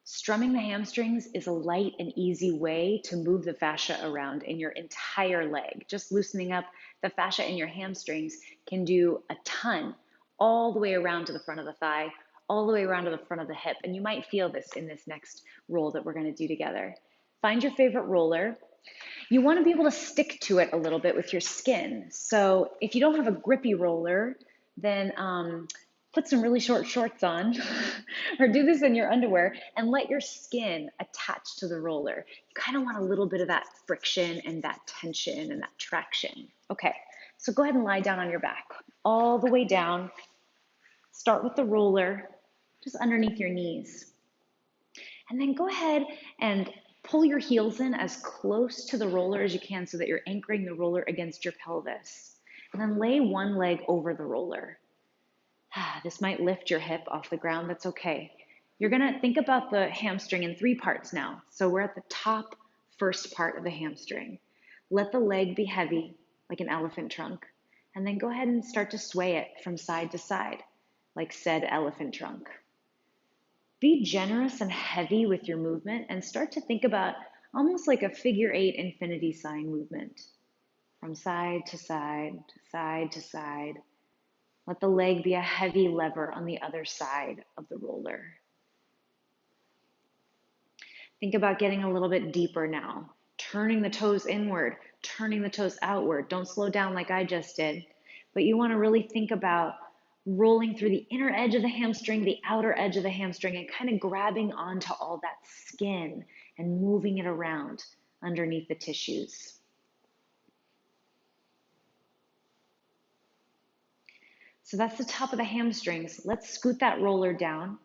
Strumming the hamstrings is a light and easy way to move the fascia around in your entire leg. Just loosening up the fascia in your hamstrings can do a ton, all the way around to the front of the thigh, all the way around to the front of the hip. And you might feel this in this next roll that we're going to do together. Find your favorite roller. You want to be able to stick to it a little bit with your skin. So if you don't have a grippy roller, then put some really short shorts on or do this in your underwear and let your skin attach to the roller. You kind of want a little bit of that friction and that tension and that traction. Okay, so go ahead and lie down on your back, all the way down. Start with the roller just underneath your knees. And then go ahead and pull your heels in as close to the roller as you can so that you're anchoring the roller against your pelvis. And then lay one leg over the roller. This might lift your hip off the ground. That's okay. You're going to think about the hamstring in three parts now. So we're at the top first part of the hamstring. Let the leg be heavy, like an elephant trunk. And then go ahead and start to sway it from side to side, like said elephant trunk. Be generous and heavy with your movement and start to think about almost like a figure eight infinity sign movement. From side to side, to side to side. Let the leg be a heavy lever on the other side of the roller. Think about getting a little bit deeper now. Turning the toes inward, turning the toes outward. Don't slow down like I just did. But you want to really think about rolling through the inner edge of the hamstring, the outer edge of the hamstring, and kind of grabbing onto all that skin and moving it around underneath the tissues. So that's the top of the hamstrings. Let's scoot that roller down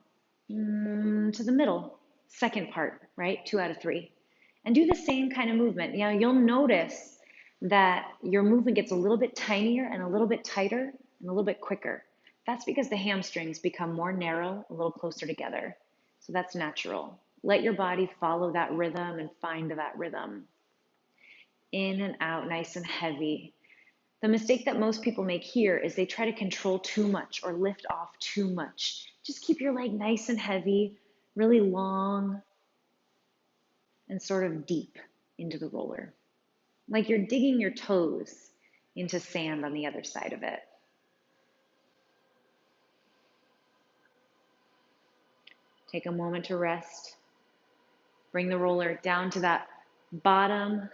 to the middle, second part, right? 2 out of 3. And do the same kind of movement. You know, you'll notice that your movement gets a little bit tinier and a little bit tighter and a little bit quicker. That's because the hamstrings become more narrow, a little closer together. So that's natural. Let your body follow that rhythm and find that rhythm. In and out, nice and heavy. The mistake that most people make here is they try to control too much or lift off too much. Just keep your leg nice and heavy, really long, and sort of deep into the roller. Like you're digging your toes into sand on the other side of it. Take a moment to rest. Bring the roller down to that bottom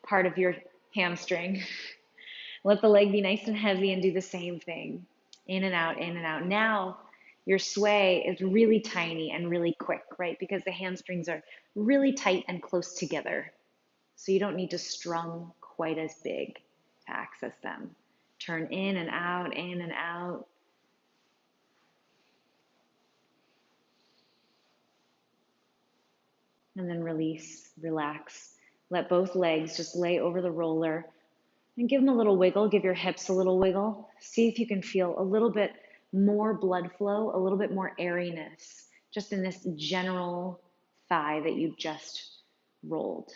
part of your hamstring. Let the leg be nice and heavy and do the same thing. In and out, in and out. Now your sway is really tiny and really quick, right? Because the hamstrings are really tight and close together. So you don't need to strum quite as big to access them. Turn in and out, in and out. And then release, relax. Let both legs just lay over the roller and give them a little wiggle. Give your hips a little wiggle. See if you can feel a little bit more blood flow, a little bit more airiness, just in this general thigh that you just rolled.